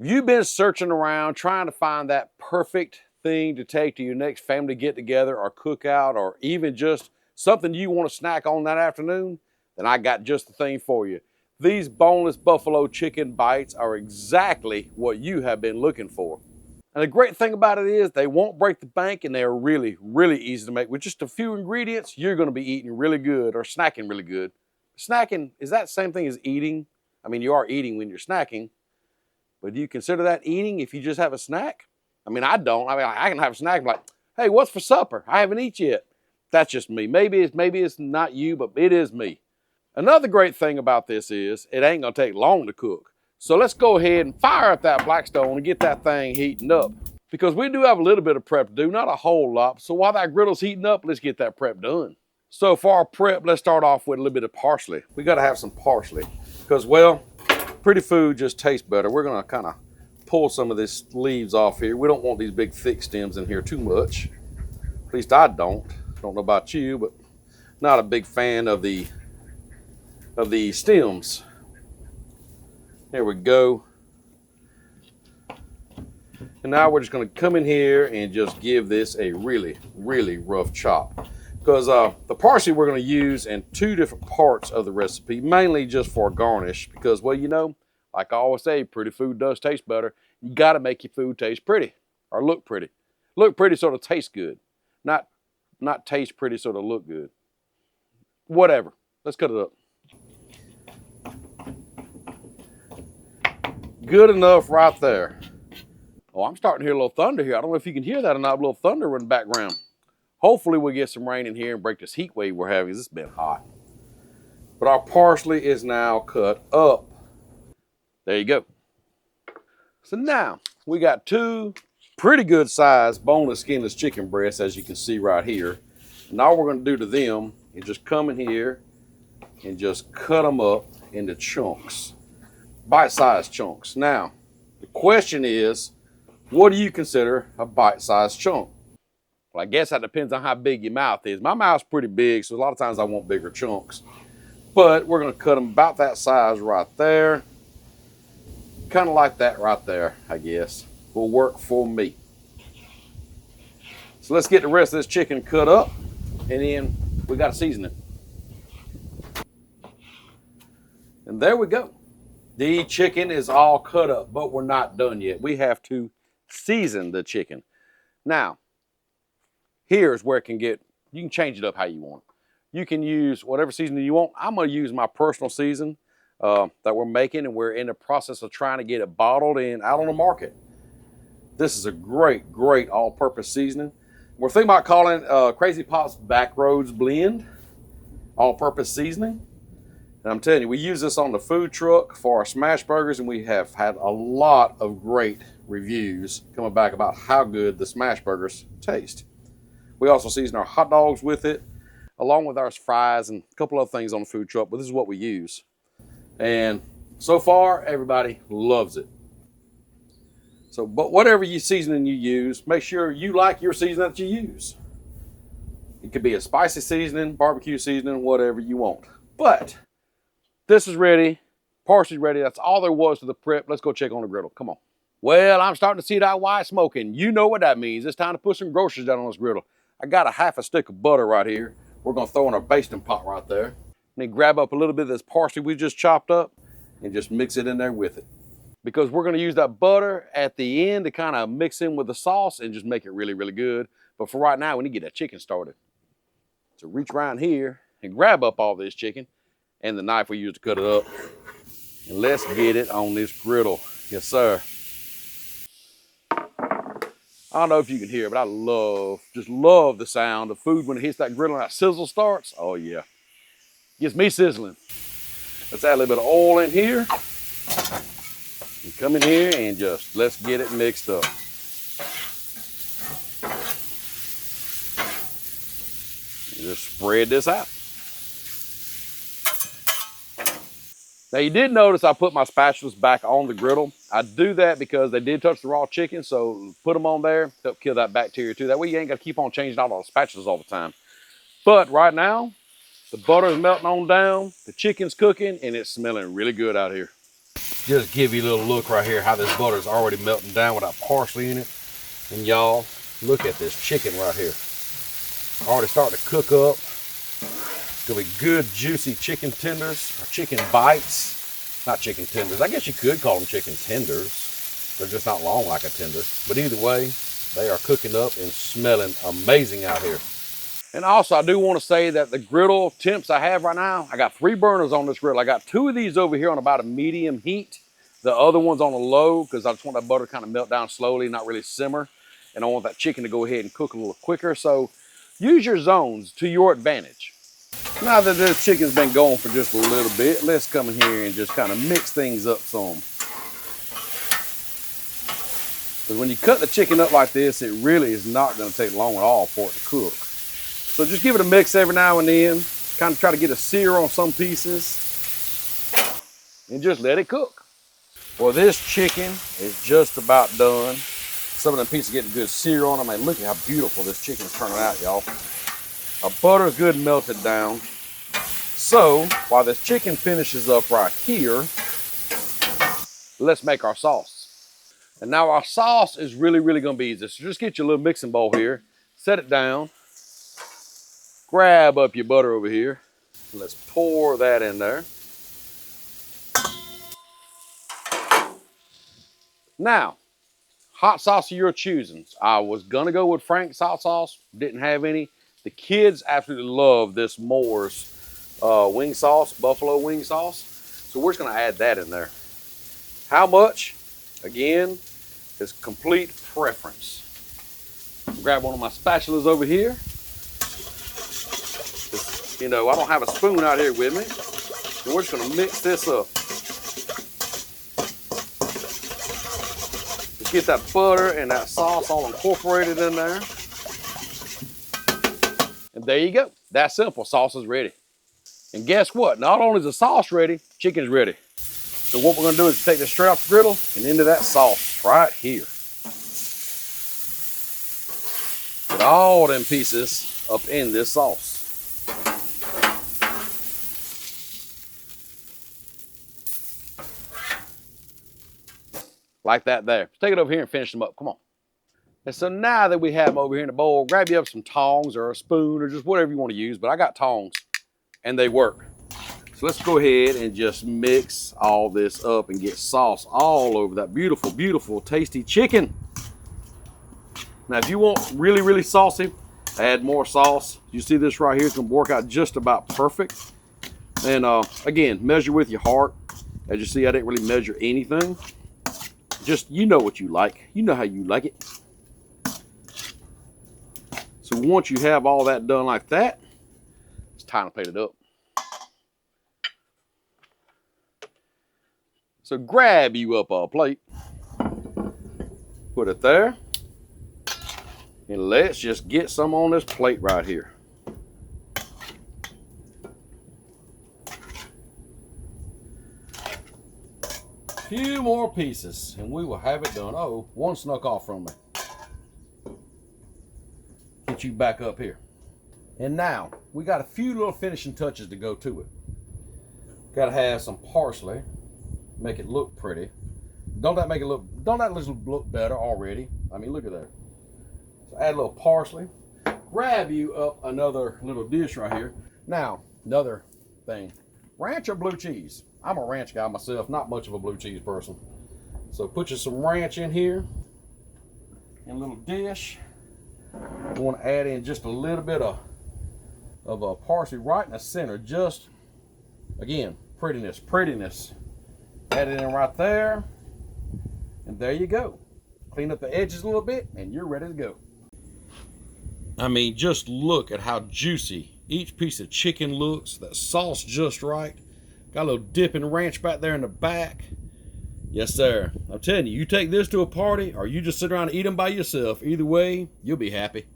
Have you been searching around trying to find that perfect thing to take to your next family get together or cookout, or even just something you want to snack on that afternoon? Then I got just the thing for you. These boneless buffalo chicken bites are exactly what you have been looking for. And the great thing about it is they won't break the bank, and they're really, really easy to make. With just a few ingredients, you're going to be eating really good or snacking really good. Snacking, is that the same thing as eating? I mean, you are eating when you're snacking, but do you consider that eating if you just have a snack? I mean, I don't. I mean, I can have a snack and be like, hey, what's for supper? I haven't eaten yet. That's just me. Maybe it's not you, but it is me. Another great thing about this is it ain't gonna take long to cook. So let's go ahead and fire up that Blackstone and get that thing heating up. Because we do have a little bit of prep to do, not a whole lot. So while that griddle's heating up, let's get that prep done. So for our prep, let's start off with a little bit of parsley. We gotta have some parsley because, well, pretty food just tastes better. We're gonna kind of pull some of these leaves off here. We don't want these big thick stems in here too much. At least I don't. Don't know about you, but not a big fan of the stems. There we go. And now we're just going to come in here and just give this a really, really rough chop. Because the parsley we're going to use in two different parts of the recipe, mainly just for garnish. Because, well, you know, like I always say, pretty food does taste better. You got to make your food taste pretty or look pretty. Look pretty sort of taste good. Not taste pretty sort of look good. Whatever. Let's cut it up. Good enough right there. Oh, I'm starting to hear a little thunder here. I don't know if you can hear that or not, a little thunder in the background. Hopefully we'll get some rain in here and break this heat wave we're having. It's been hot. But our parsley is now cut up. There you go. So now we got two pretty good sized boneless, skinless chicken breasts, as you can see right here. And all we're going to do to them is just come in here and just cut them up into chunks, bite-sized chunks. Now, the question is, what do you consider a bite-sized chunk? Well, I guess that depends on how big your mouth is. My mouth's pretty big, so a lot of times I want bigger chunks. But we're going to cut them about that size right there. Kind of like that right there, I guess. Will work for me. So let's get the rest of this chicken cut up, and then we got to season it. And there we go. The chicken is all cut up, but we're not done yet. We have to season the chicken. Now, here's where it can get, you can change it up how you want. You can use whatever seasoning you want. I'm going to use my personal season that we're making, and we're in the process of trying to get it bottled and out on the market. This is a great, great all-purpose seasoning. We're thinking about calling Crazy Pot's Backroads Blend all-purpose seasoning. And I'm telling you, we use this on the food truck for our smash burgers, and we have had a lot of great reviews coming back about how good the smash burgers taste. We also season our hot dogs with it, along with our fries and a couple other things on the food truck, but this is what we use. And so far, everybody loves it. So, but whatever seasoning you use, make sure you like your seasoning that you use. It could be a spicy seasoning, barbecue seasoning, whatever you want. But this is ready. Parsley's ready. That's all there was to the prep. Let's go check on the griddle. Come on. Well, I'm starting to see that white smoking. You know what that means. It's time to put some groceries down on this griddle. I got a half a stick of butter right here. We're going to throw in our basting pot right there. And then grab up a little bit of this parsley we just chopped up and just mix it in there with it. Because we're going to use that butter at the end to kind of mix in with the sauce and just make it really, really good. But for right now, we need to get that chicken started. So reach around here and grab up all this chicken and the knife we used to cut it up. And let's get it on this griddle. Yes, sir. I don't know if you can hear it, but I just love the sound of food when it hits that griddle and that sizzle starts. Oh yeah, gets me sizzling. Let's add a little bit of oil in here. And come in here and just, let's get it mixed up. And just spread this out. Now you did notice I put my spatulas back on the griddle. I do that because they did touch the raw chicken, so put them on there, help kill that bacteria too. That way you ain't got to keep on changing out all the spatulas all the time. But right now, the butter is melting on down, the chicken's cooking, and it's smelling really good out here. Just give you a little look right here how this butter is already melting down without parsley in it. And y'all, look at this chicken right here. Already starting to cook up. It's gonna be good, juicy chicken tenders or chicken bites. Not chicken tenders. I guess you could call them chicken tenders. They're just not long like a tender. But either way, they are cooking up and smelling amazing out here. And also, I do want to say that the griddle temps I have right now, I got 3 burners on this griddle. I got 2 of these over here on about a medium heat. The other one's on a low because I just want that butter to kind of melt down slowly, not really simmer. And I want that chicken to go ahead and cook a little quicker. So use your zones to your advantage. Now that this chicken's been going for just a little bit, let's come in here and just kind of mix things up some. Because when you cut the chicken up like this, it really is not going to take long at all for it to cook. So just give it a mix every now and then. Kind of try to get a sear on some pieces. And just let it cook. Well, this chicken is just about done. Some of them pieces getting good sear on them. And look at how beautiful this chicken is turning out, y'all. Our butter is good melted down. So while this chicken finishes up right here, let's make our sauce. And now our sauce is really going to be easy. So just get your little mixing bowl here. Set it down. Grab up your butter over here. Let's pour that in there. Now, hot sauce of your choosing. I was gonna go with Frank's hot sauce, didn't have any. The kids absolutely love this Moore's wing sauce, buffalo wing sauce. So we're just gonna add that in there. How much? Again, is complete preference. Grab one of my spatulas over here. You know, I don't have a spoon out here with me. And we're just gonna mix this up. Just get that butter and that sauce all incorporated in there. And there you go. That's simple, sauce is ready. And guess what? Not only is the sauce ready, chicken's ready. So what we're gonna do is take this straight off the griddle and into that sauce right here. Put all them pieces up in this sauce. Like that there. Let's take it over here and finish them up. Come on. And so now that we have them over here in the bowl, grab you up some tongs or a spoon or just whatever you want to use. But I got tongs and they work. So let's go ahead and just mix all this up and get sauce all over that beautiful, beautiful, tasty chicken. Now, if you want really saucy, add more sauce. You see this right here, it's gonna work out just about perfect. And again, measure with your heart. As you see, I didn't really measure anything. Just, you know what you like. You know how you like it. So once you have all that done like that, it's time to plate it up. So grab you up a plate. Put it there. And let's just get some on this plate right here. Few more pieces and we will have it done. Oh, one snuck off from me. Get you back up here. And now we got a few little finishing touches to go to it. Got to have some parsley, make it look pretty. Don't that look better already? I mean, look at that. So add a little parsley. Grab you up another little dish right here. Now, another thing. Ranch or blue cheese? I'm a ranch guy myself, not much of a blue cheese person. So put you some ranch in here, in a little dish. We want to add in just a little bit of parsley right in the center. Just, again, prettiness. Add it in right there, and there you go. Clean up the edges a little bit, and you're ready to go. I mean, just look at how juicy each piece of chicken looks. That sauce just right. Got a little dipping ranch back there in the back. Yes, sir. I'm telling you, you take this to a party or you just sit around and eat them by yourself. Either way, you'll be happy.